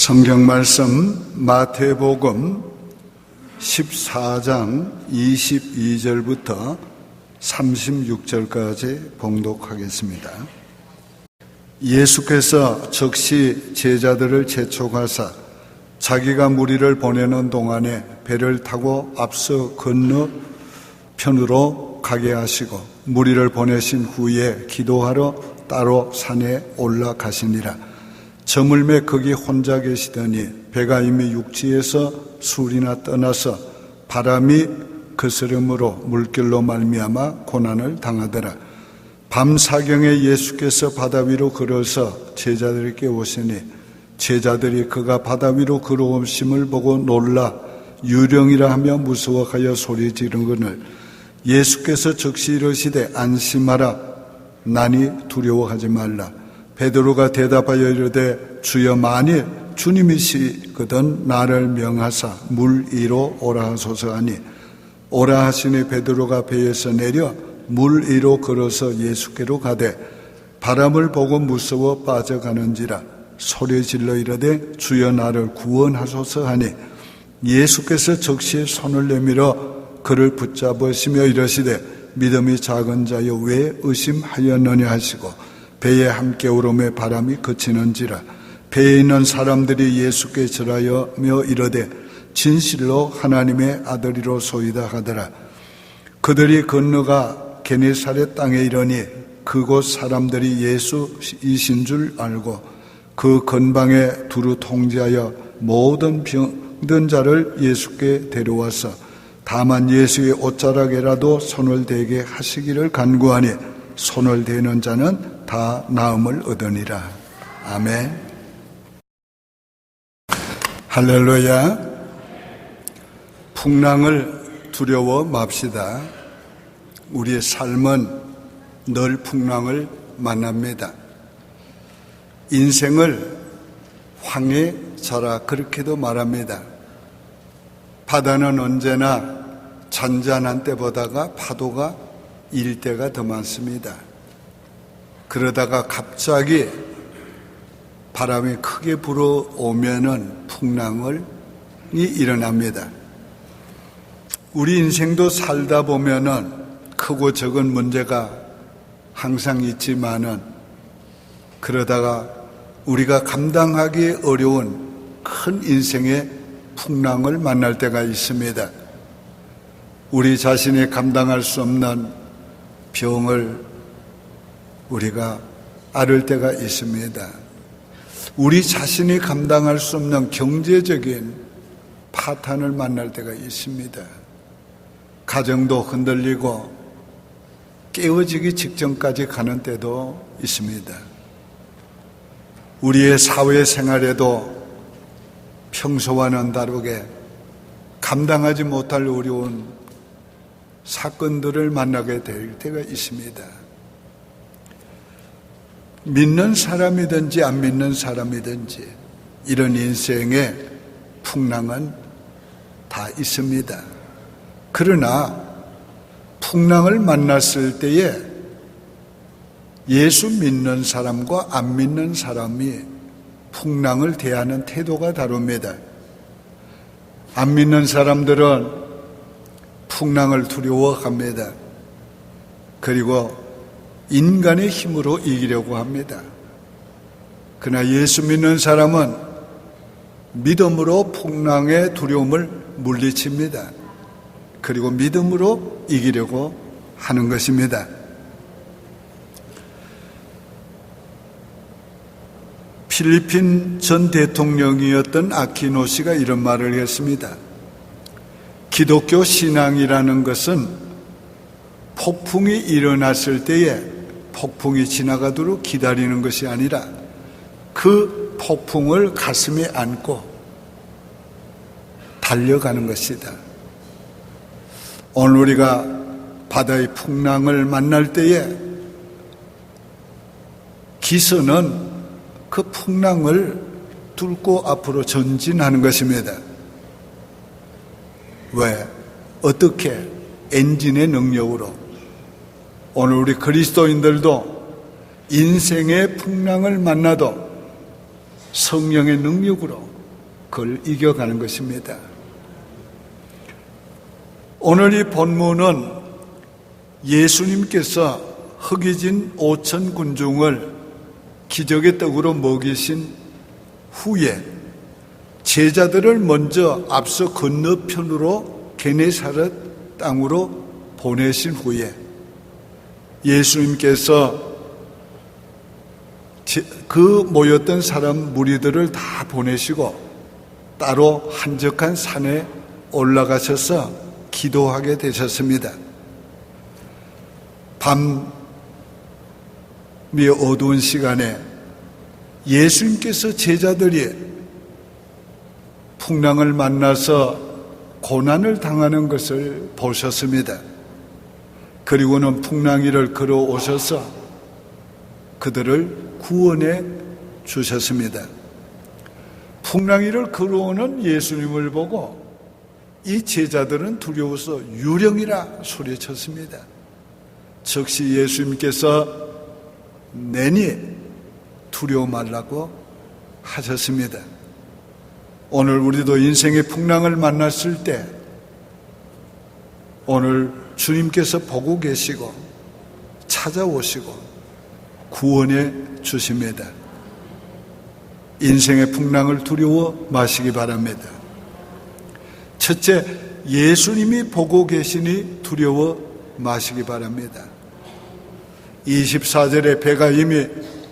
성경 말씀 마태복음 14장 22절부터 36절까지 봉독하겠습니다. 예수께서 즉시 제자들을 재촉하사 자기가 무리를 보내는 동안에 배를 타고 앞서 건너편으로 가게 하시고 무리를 보내신 후에 기도하러 따로 산에 올라가시니라. 저물매 거기 혼자 계시더니 배가 이미 육지에서 술이나 떠나서 바람이 거스름으로 물결로 말미암아 고난을 당하더라. 밤사경에 예수께서 바다 위로 걸어서 제자들에게 오시니 제자들이 그가 바다 위로 걸어오심을 보고 놀라 유령이라 하며 무서워하여 소리 지르거늘 예수께서 즉시 이르시되 안심하라 나니 두려워하지 말라. 베드로가 대답하여 이르되 주여 만일 주님이시거든 나를 명하사 물 위로 오라 하소서 하니 오라 하시니 베드로가 배에서 내려 물 위로 걸어서 예수께로 가되 바람을 보고 무서워 빠져가는지라 소리 질러 이르되 주여 나를 구원하소서 하니 예수께서 즉시 손을 내밀어 그를 붙잡으시며 이르시되 믿음이 작은 자여 왜 의심하였느냐 하시고 배에 함께 오름에 바람이 그치는지라. 배에 있는 사람들이 예수께 절하여며 이르되 진실로 하나님의 아들이로소이다 하더라. 그들이 건너가 게네사렛 땅에 이르니 그곳 사람들이 예수이신 줄 알고 그 근방에 두루 통제하여 모든 병든 자를 예수께 데려와서 다만 예수의 옷자락에라도 손을 대게 하시기를 간구하니 손을 대는 자는 다 나음을 얻으니라. 아멘. 할렐루야. 풍랑을 두려워 맙시다. 우리의 삶은 늘 풍랑을 만납니다. 인생을 황해자라 그렇게도 말합니다. 바다는 언제나 잔잔한 때보다가 파도가 일 때가 더 많습니다. 그러다가 갑자기 바람이 크게 불어오면은 풍랑이 일어납니다. 우리 인생도 살다 보면은 크고 적은 문제가 항상 있지만은 그러다가 우리가 감당하기 어려운 큰 인생의 풍랑을 만날 때가 있습니다. 우리 자신이 감당할 수 없는 병을 우리가 앓을 때가 있습니다. 우리 자신이 감당할 수 없는 경제적인 파탄을 만날 때가 있습니다. 가정도 흔들리고 깨어지기 직전까지 가는 때도 있습니다. 우리의 사회생활에도 평소와는 다르게 감당하지 못할 어려운 사건들을 만나게 될 때가 있습니다. 믿는 사람이든지 안 믿는 사람이든지 이런 인생의 풍랑은 다 있습니다. 그러나 풍랑을 만났을 때에 예수 믿는 사람과 안 믿는 사람이 풍랑을 대하는 태도가 다릅니다. 안 믿는 사람들은 풍랑을 두려워합니다. 그리고 인간의 힘으로 이기려고 합니다. 그러나 예수 믿는 사람은 믿음으로 풍랑의 두려움을 물리칩니다. 그리고 믿음으로 이기려고 하는 것입니다. 필리핀 전 대통령이었던 아키노시가 이런 말을 했습니다. 기독교 신앙이라는 것은 폭풍이 일어났을 때에 폭풍이 지나가도록 기다리는 것이 아니라 그 폭풍을 가슴에 안고 달려가는 것이다. 오늘 우리가 바다의 풍랑을 만날 때에 기선은 그 풍랑을 뚫고 앞으로 전진하는 것입니다. 왜? 어떻게? 엔진의 능력으로. 오늘 우리 그리스도인들도 인생의 풍랑을 만나도 성령의 능력으로 그걸 이겨가는 것입니다. 오늘 이 본문은 예수님께서 허기진 5천 군중을 기적의 떡으로 먹이신 후에 제자들을 먼저 앞서 건너편으로 게네사렛 땅으로 보내신 후에 예수님께서 그 모였던 사람 무리들을 다 보내시고 따로 한적한 산에 올라가셔서 기도하게 되셨습니다. 밤이 어두운 시간에 예수님께서 제자들이 풍랑을 만나서 고난을 당하는 것을 보셨습니다. 그리고는 풍랑이를 걸어오셔서 그들을 구원해 주셨습니다. 풍랑이를 걸어오는 예수님을 보고 이 제자들은 두려워서 유령이라 소리쳤습니다. 즉시 예수님께서 내니 두려워 말라고 하셨습니다. 오늘 우리도 인생의 풍랑을 만났을 때 오늘 주님께서 보고 계시고 찾아오시고 구원해 주십니다. 인생의 풍랑을 두려워 마시기 바랍니다. 첫째, 예수님이 보고 계시니 두려워 마시기 바랍니다. 24절에 배가 이미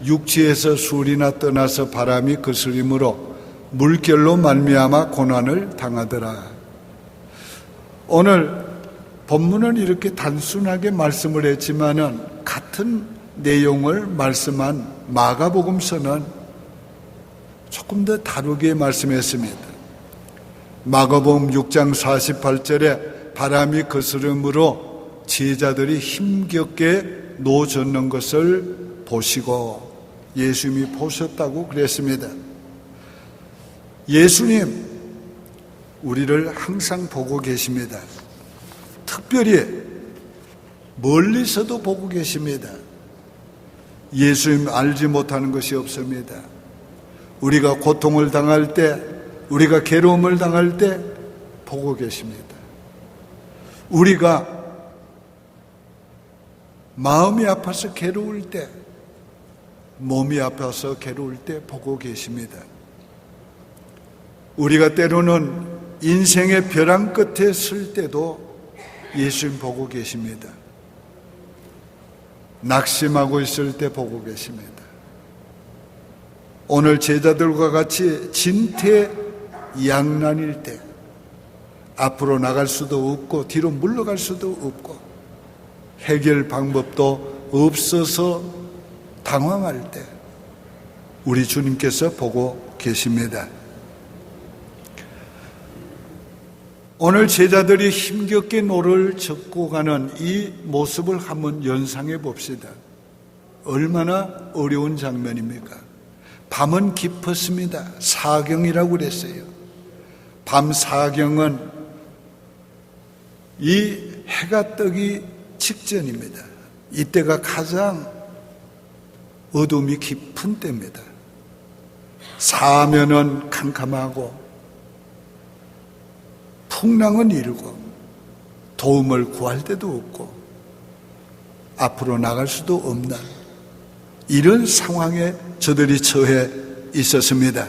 육지에서 술이나 떠나서 바람이 거스림으로 물결로 말미암아 고난을 당하더라. 오늘 본문은 이렇게 단순하게 말씀을 했지만은 같은 내용을 말씀한 마가복음서는 조금 더 다르게 말씀했습니다. 마가복음 6장 48절에 바람이 거스름으로 제자들이 힘겹게 놓아졌는 것을 보시고 예수님이 보셨다고 그랬습니다. 예수님, 우리를 항상 보고 계십니다. 특별히 멀리서도 보고 계십니다. 예수님 알지 못하는 것이 없습니다. 우리가 고통을 당할 때, 우리가 괴로움을 당할 때 보고 계십니다. 우리가 마음이 아파서 괴로울 때, 몸이 아파서 괴로울 때 보고 계십니다. 우리가 때로는 인생의 벼랑 끝에 설 때도 예수님 보고 계십니다. 낙심하고 있을 때 보고 계십니다. 오늘 제자들과 같이 진퇴양난일 때 앞으로 나갈 수도 없고 뒤로 물러갈 수도 없고 해결 방법도 없어서 당황할 때 우리 주님께서 보고 계십니다. 오늘 제자들이 힘겹게 노를 젓고 가는 이 모습을 한번 연상해 봅시다. 얼마나 어려운 장면입니까? 밤은 깊었습니다. 사경이라고 그랬어요. 밤 사경은 이 해가 뜨기 직전입니다. 이때가 가장 어둠이 깊은 때입니다. 사면은 캄캄하고 풍랑은 일고 도움을 구할 데도 없고 앞으로 나갈 수도 없는 이런 상황에 저들이 처해 있었습니다.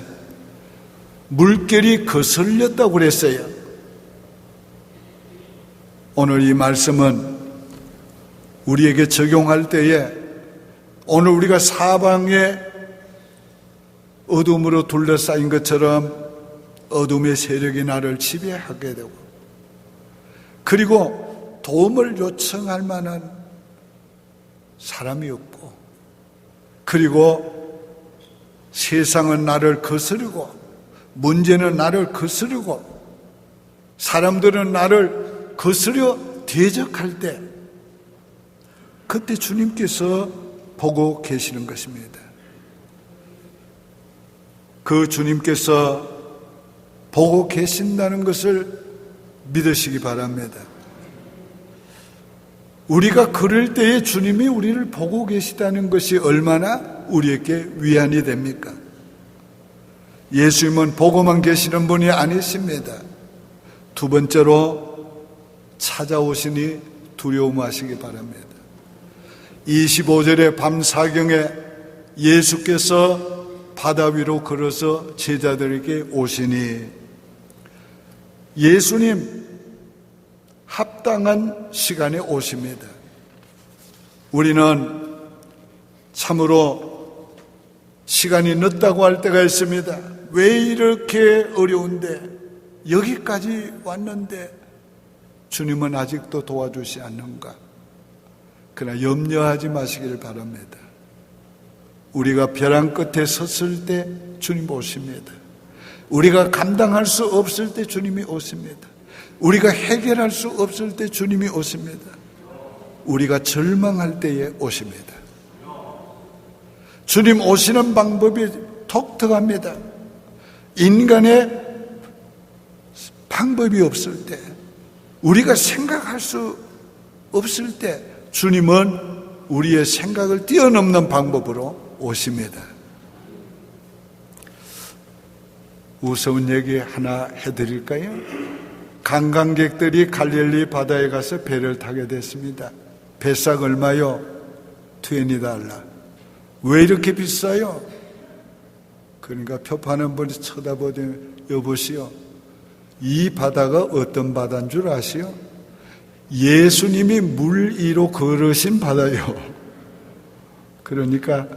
물결이 거슬렸다고 그랬어요. 오늘 이 말씀은 우리에게 적용할 때에 오늘 우리가 사방에 어둠으로 둘러싸인 것처럼 어둠의 세력이 나를 지배하게 되고 그리고 도움을 요청할 만한 사람이 없고 그리고 세상은 나를 거스르고 문제는 나를 거스르고 사람들은 나를 거스려 대적할 때 그때 주님께서 보고 계시는 것입니다. 그 주님께서 보고 계신다는 것을 믿으시기 바랍니다. 우리가 그럴 때에 주님이 우리를 보고 계시다는 것이 얼마나 우리에게 위안이 됩니까? 예수님은 보고만 계시는 분이 아니십니다. 두 번째로 찾아오시니 두려움하시기 바랍니다. 25절의 밤사경에 예수께서 바다 위로 걸어서 제자들에게 오시니 예수님 합당한 시간에 오십니다. 우리는 참으로 시간이 늦다고 할 때가 있습니다. 왜 이렇게 어려운데 여기까지 왔는데 주님은 아직도 도와주시 않는가? 그러나 염려하지 마시길 바랍니다. 우리가 벼랑 끝에 섰을 때 주님 오십니다. 우리가 감당할 수 없을 때 주님이 오십니다. 우리가 해결할 수 없을 때 주님이 오십니다. 우리가 절망할 때에 오십니다. 주님 오시는 방법이 독특합니다. 인간의 방법이 없을 때, 우리가 생각할 수 없을 때 주님은 우리의 생각을 뛰어넘는 방법으로 오십니다. 우스운 얘기 하나 해드릴까요? 관광객들이 갈릴리 바다에 가서 배를 타게 됐습니다. 배싹 얼마요? $20. 왜 이렇게 비싸요? 그러니까 표 파는 분이 쳐다보더니 여보시오, 이 바다가 어떤 바다인 줄 아시오? 예수님이 물 위로 걸으신 바다요. 그러니까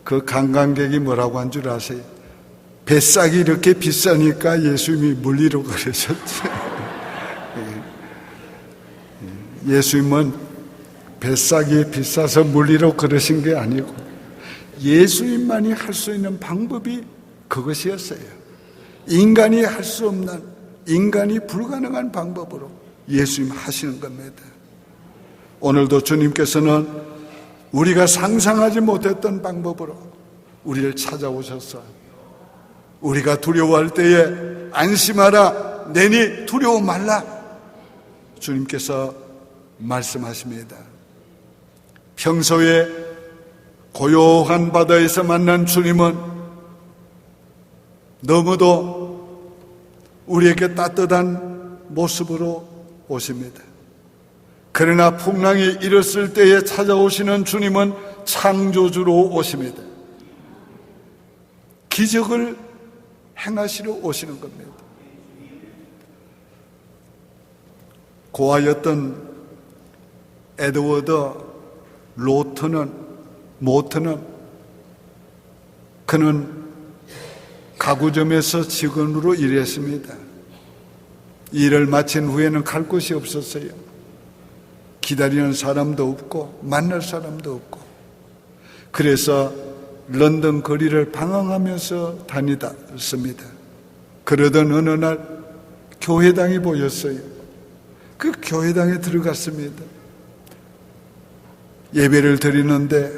그 관광객이 뭐라고 한 줄 아세요? 뱃삭이 이렇게 비싸니까 예수님이 물 위로 걸으셨죠. 예수님은 뱃삭이 비싸서 물 위로 걸으신 게 아니고 예수님만이 할 수 있는 방법이 그것이었어요. 인간이 할 수 없는, 인간이 불가능한 방법으로 예수님 하시는 겁니다. 오늘도 주님께서는 우리가 상상하지 못했던 방법으로 우리를 찾아오셔서 우리가 두려워할 때에 안심하라, 내니 두려워 말라, 주님께서 말씀하십니다. 평소에 고요한 바다에서 만난 주님은 너무도 우리에게 따뜻한 모습으로 오십니다. 그러나 풍랑이 일었을 때에 찾아오시는 주님은 창조주로 오십니다. 기적을 행하시러 오시는 겁니다. 고아였던 에드워드 모트는 그는 가구점에서 직원으로 일했습니다. 일을 마친 후에는 갈 곳이 없었어요. 기다리는 사람도 없고 만날 사람도 없고, 그래서 런던 거리를 방황하면서 다니다습니다. 그러던 어느 날 교회당이 보였어요. 그 교회당에 들어갔습니다. 예배를 드리는데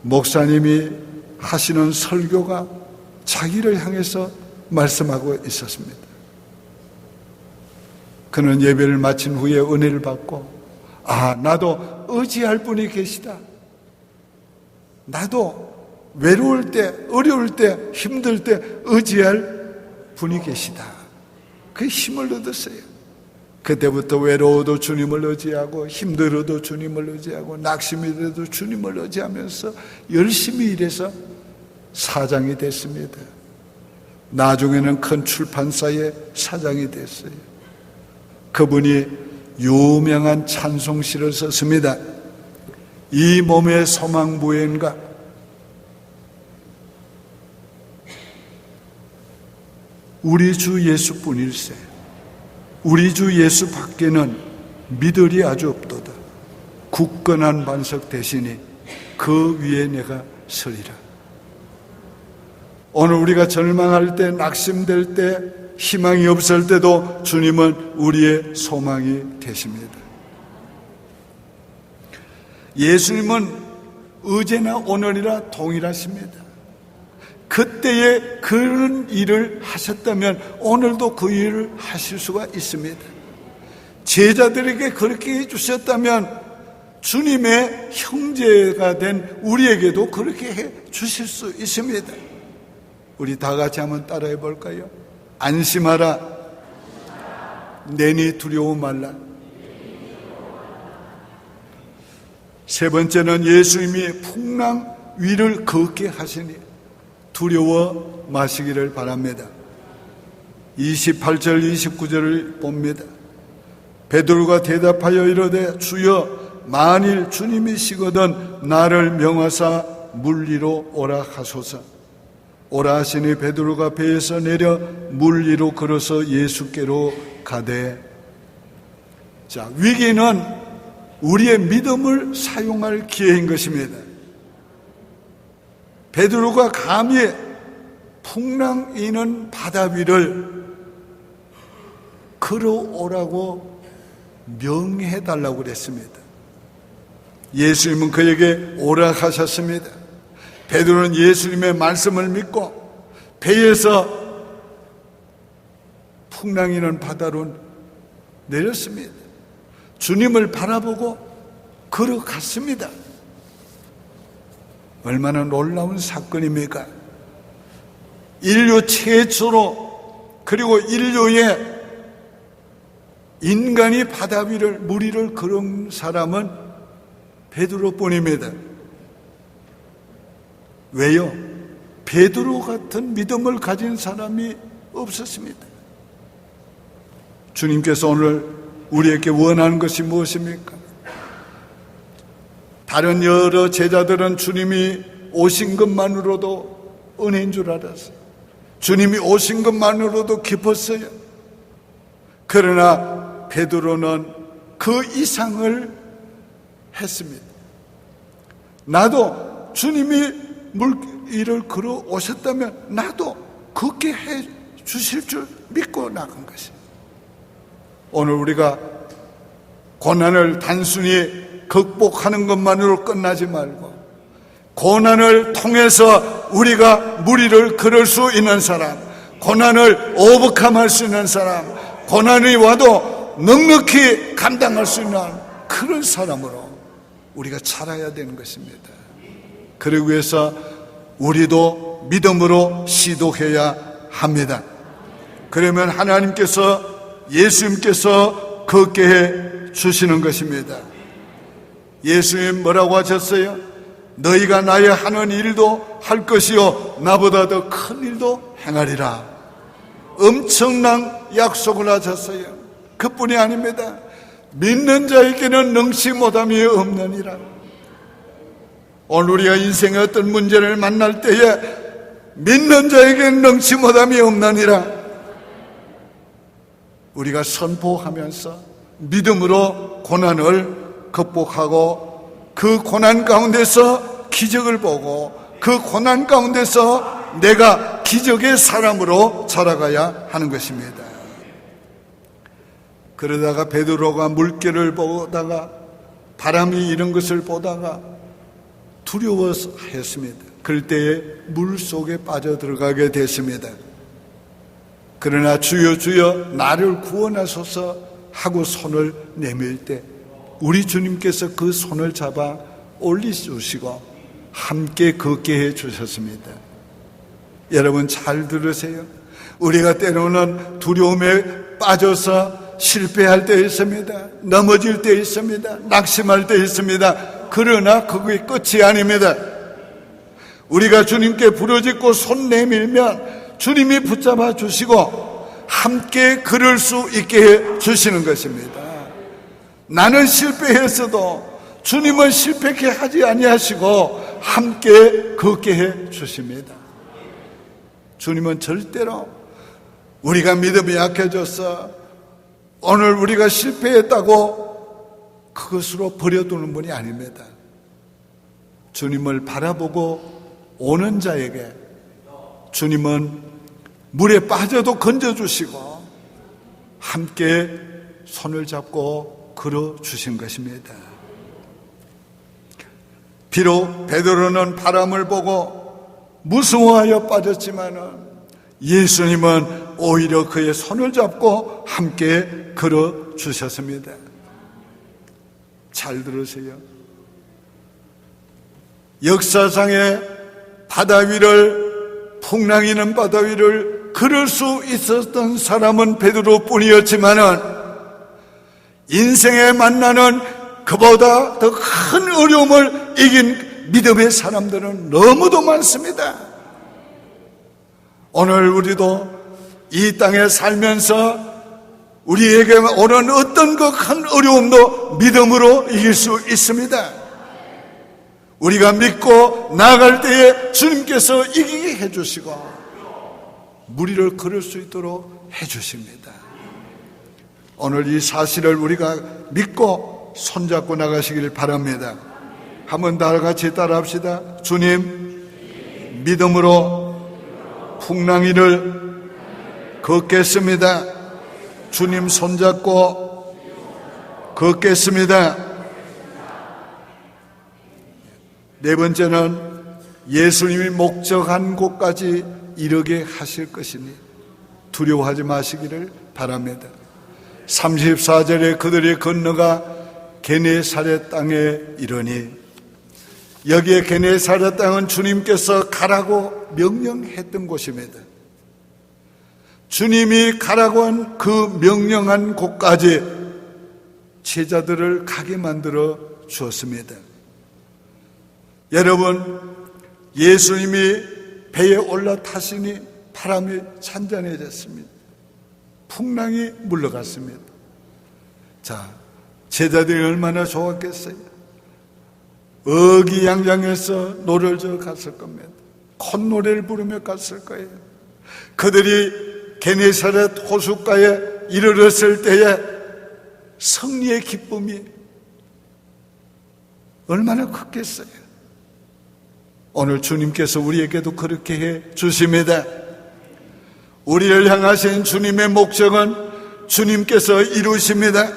목사님이 하시는 설교가 자기를 향해서 말씀하고 있었습니다. 그는 예배를 마친 후에 은혜를 받고, 나도 의지할 분이 계시다. 나도 외로울 때, 어려울 때, 힘들 때 의지할 분이 계시다. 그 힘을 얻었어요. 그때부터 외로워도 주님을 의지하고, 힘들어도 주님을 의지하고, 낙심이 돼도 주님을 의지하면서 열심히 일해서 사장이 됐습니다. 나중에는 큰 출판사의 사장이 됐어요. 그분이 유명한 찬송시를 썼습니다. 이 몸의 소망 무엇인가? 우리 주 예수뿐일세. 우리 주 예수 밖에는 믿으리 아주 없도다. 굳건한 반석 대신에 그 위에 내가 서리라. 오늘 우리가 절망할 때, 낙심될 때, 희망이 없을 때도 주님은 우리의 소망이 되십니다. 예수님은 어제나 오늘이라 동일하십니다. 그때에 그런 일을 하셨다면 오늘도 그 일을 하실 수가 있습니다. 제자들에게 그렇게 해주셨다면 주님의 형제가 된 우리에게도 그렇게 해 주실 수 있습니다. 우리 다 같이 한번 따라해 볼까요? 안심하라. 내니 두려워 말라. 세 번째는 예수님이 풍랑 위를 걷게 하시니 두려워 마시기를 바랍니다. 28절 29절을 봅니다. 베드로가 대답하여 이르되 주여 만일 주님이시거든 나를 명하사 물 위로 오라 하소서. 오라 하시니 베드로가 배에서 내려 물 위로 걸어서 예수께로 가되. 자, 위기는 우리의 믿음을 사용할 기회인 것입니다. 베드로가 감히 풍랑 이는 바다 위를 걸어오라고 명해달라고 그랬습니다. 예수님은 그에게 오라 하셨습니다. 베드로는 예수님의 말씀을 믿고 배에서 풍랑 이는 바다로 내렸습니다. 주님을 바라보고 걸어갔습니다. 얼마나 놀라운 사건입니까? 인류 최초로, 그리고 인류의 인간이 바다 위를, 물 위를 걸은 사람은 베드로뿐입니다. 왜요? 베드로 같은 믿음을 가진 사람이 없었습니다. 주님께서 오늘 우리에게 원하는 것이 무엇입니까? 다른 여러 제자들은 주님이 오신 것만으로도 은혜인 줄 알았어요. 주님이 오신 것만으로도 기뻤어요. 그러나 베드로는 그 이상을 했습니다. 나도 주님이 물 위를 걸어 오셨다면 나도 걷게 해 주실 줄 믿고 나간 것입니다. 오늘 우리가 고난을 단순히 극복하는 것만으로 끝나지 말고 고난을 통해서 우리가 물 위를 걸을 수 있는 사람, 고난을 오버컴할 수 있는 사람, 고난이 와도 넉넉히 감당할 수 있는 그런 사람으로 우리가 살아야 되는 것입니다. 그러기 위해서 우리도 믿음으로 시도해야 합니다. 그러면 하나님께서, 예수님께서 걷게 해 주시는 것입니다. 예수님 뭐라고 하셨어요? 너희가 나의 하는 일도 할 것이요 나보다 더 큰 일도 행하리라. 엄청난 약속을 하셨어요. 그뿐이 아닙니다. 믿는 자에게는 능치 못함이 없느니라. 오늘 우리가 인생의 어떤 문제를 만날 때에 믿는 자에게는 능치 못함이 없느니라. 우리가 선포하면서 믿음으로 고난을 극복하고 그 고난 가운데서 기적을 보고 그 고난 가운데서 내가 기적의 사람으로 자라가야 하는 것입니다. 그러다가 베드로가 물결을 보다가 바람이 이런 것을 보다가 두려워했습니다. 그럴 때에 물 속에 빠져들어가게 됐습니다. 그러나 주여 주여 나를 구원하소서 하고 손을 내밀 때 우리 주님께서 그 손을 잡아 올리시고 함께 걷게 해 주셨습니다. 여러분 잘 들으세요. 우리가 때로는 두려움에 빠져서 실패할 때 있습니다. 넘어질 때 있습니다. 낙심할 때 있습니다. 그러나 그게 끝이 아닙니다. 우리가 주님께 부르짖고 손 내밀면 주님이 붙잡아 주시고 함께 걸을 수 있게 해 주시는 것입니다. 나는 실패했어도 주님은 실패케 하지 아니하시고 함께 걷게 해 주십니다. 주님은 절대로 우리가 믿음이 약해져서 오늘 우리가 실패했다고 그것으로 버려두는 분이 아닙니다. 주님을 바라보고 오는 자에게 주님은 물에 빠져도 건져주시고 함께 손을 잡고 걸어주신 것입니다. 비록 베드로는 바람을 보고 무서워하여 빠졌지만 예수님은 오히려 그의 손을 잡고 함께 걸어주셨습니다. 잘 들으세요. 역사상의 바다 위를 풍랑이는 바다 위를 걸을 수 있었던 사람은 베드로뿐이었지만은 인생에 만나는 그보다 더 큰 어려움을 이긴 믿음의 사람들은 너무도 많습니다. 오늘 우리도 이 땅에 살면서 우리에게 오는 어떤 그 큰 어려움도 믿음으로 이길 수 있습니다. 우리가 믿고 나아갈 때에 주님께서 이기게 해주시고 무리를 걸을 수 있도록 해주십니다. 오늘 이 사실을 우리가 믿고 손잡고 나가시길 바랍니다. 한번 다 같이 따라합시다. 주님, 믿음으로 풍랑이를 걷겠습니다. 주님 손잡고 걷겠습니다. 네 번째는 예수님이 목적한 곳까지 이르게 하실 것이니 두려워하지 마시기를 바랍니다. 34절에 그들이 건너가 게네사렛 땅에 이르니, 여기에 게네사렛 땅은 주님께서 가라고 명령했던 곳입니다. 주님이 가라고 한 그 명령한 곳까지 제자들을 가게 만들어 주었습니다. 여러분, 예수님이 배에 올라타시니 바람이 잔잔해졌습니다. 풍랑이 물러갔습니다. 자, 제자들이 얼마나 좋았겠어요. 어기양양해서 노래를 저 갔을 겁니다. 콧노래를 부르며 갔을 거예요. 그들이 게네사렛 호숫가에 이르렀을 때에 승리의 기쁨이 얼마나 컸겠어요. 오늘 주님께서 우리에게도 그렇게 해 주십니다. 우리를 향하신 주님의 목적은 주님께서 이루십니다.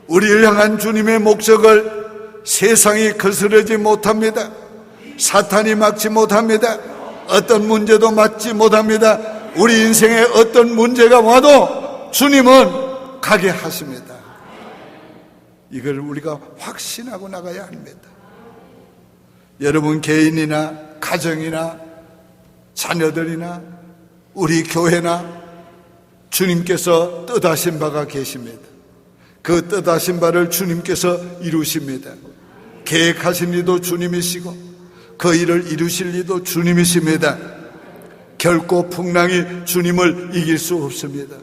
우리를 향한 주님의 목적을 세상이 거스르지 못합니다. 사탄이 막지 못합니다. 어떤 문제도 막지 못합니다. 우리 인생에 어떤 문제가 와도 주님은 가게 하십니다. 이걸 우리가 확신하고 나가야 합니다. 여러분, 개인이나 가정이나 자녀들이나 우리 교회나 주님께서 뜻하신 바가 계십니다. 그 뜻하신 바를 주님께서 이루십니다. 계획하신 이도 주님이시고 그 일을 이루실 이도 주님이십니다. 결코 풍랑이 주님을 이길 수 없습니다.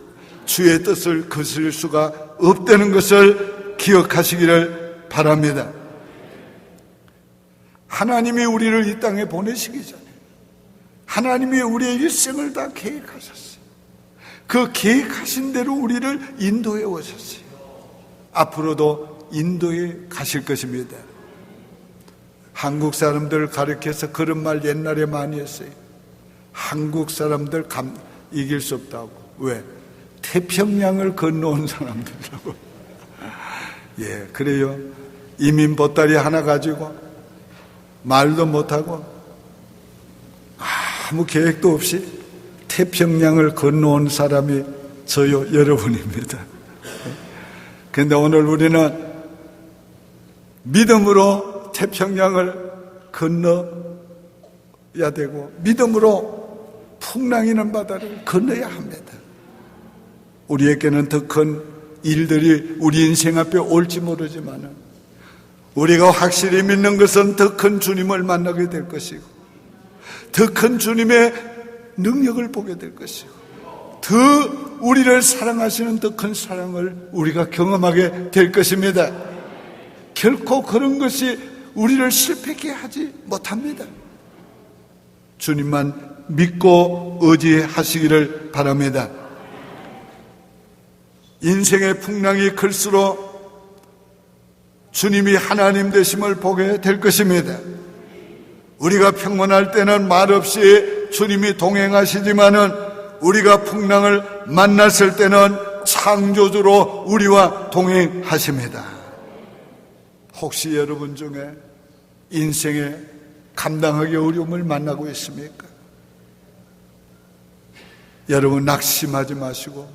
주의 뜻을 거스릴 수가 없다는 것을 기억하시기를 바랍니다. 하나님이 우리를 이 땅에 보내시기 전에 하나님이 우리의 일생을 다 계획하셨어요. 그 계획하신 대로 우리를 인도해 오셨어요. 앞으로도 인도해 가실 것입니다. 한국 사람들 가르쳐서 그런 말 옛날에 많이 했어요. 한국 사람들 이길 수 없다고. 왜? 태평양을 건너온 사람들이라고. 예, 그래요. 이민 보따리 하나 가지고 말도 못하고 아무 계획도 없이 태평양을 건너온 사람이 저요, 여러분입니다. 그런데 오늘 우리는 믿음으로 태평양을 건너야 되고 믿음으로 풍랑이는 바다를 건너야 합니다. 우리에게는 더 큰 일들이 우리 인생 앞에 올지 모르지만 우리가 확실히 믿는 것은 더 큰 주님을 만나게 될 것이고 더 큰 주님의 능력을 보게 될 것이고 더 우리를 사랑하시는 더 큰 사랑을 우리가 경험하게 될 것입니다. 결코 그런 것이 우리를 실패하게 하지 못합니다. 주님만 믿고 의지하시기를 바랍니다. 인생의 풍랑이 클수록 주님이 하나님 되심을 보게 될 것입니다. 우리가 평온할 때는 말없이 주님이 동행하시지만은 우리가 풍랑을 만났을 때는 창조주로 우리와 동행하십니다. 혹시 여러분 중에 인생에 감당하기 어려움을 만나고 있습니까? 여러분 낙심하지 마시고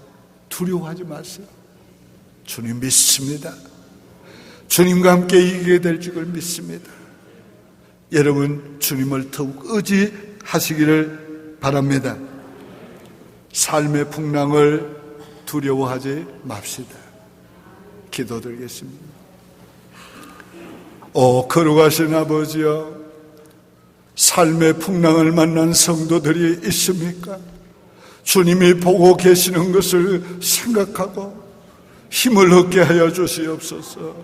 두려워하지 마세요. 주님 믿습니다. 주님과 함께 이기게 될 줄 믿습니다. 여러분 주님을 더욱 의지하시기를 바랍니다. 삶의 풍랑을 두려워하지 맙시다. 기도드리겠습니다. 거룩하신 아버지여, 삶의 풍랑을 만난 성도들이 있습니까? 주님이 보고 계시는 것을 생각하고 힘을 얻게 하여 주시옵소서.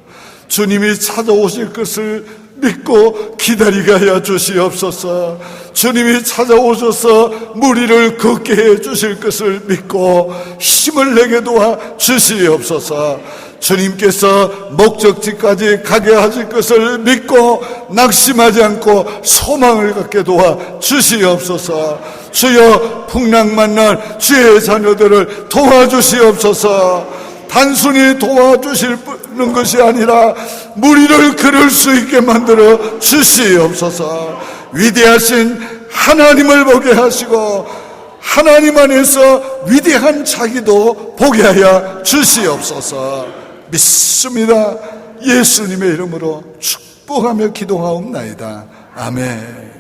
주님이 찾아오실 것을 믿고 기다리게 하여 주시옵소서. 주님이 찾아오셔서 무리를 걷게 해 주실 것을 믿고 힘을 내게 도와 주시옵소서. 주님께서 목적지까지 가게 하실 것을 믿고 낙심하지 않고 소망을 갖게 도와 주시옵소서. 주여, 풍랑 만날 주의 자녀들을 도와주시옵소서. 단순히 도와주시는 것이 아니라 무리를 걸을 수 있게 만들어 주시옵소서. 위대하신 하나님을 보게 하시고 하나님 안에서 위대한 자기도 보게 하여 주시옵소서. 믿습니다. 예수님의 이름으로 축복하며 기도하옵나이다. 아멘.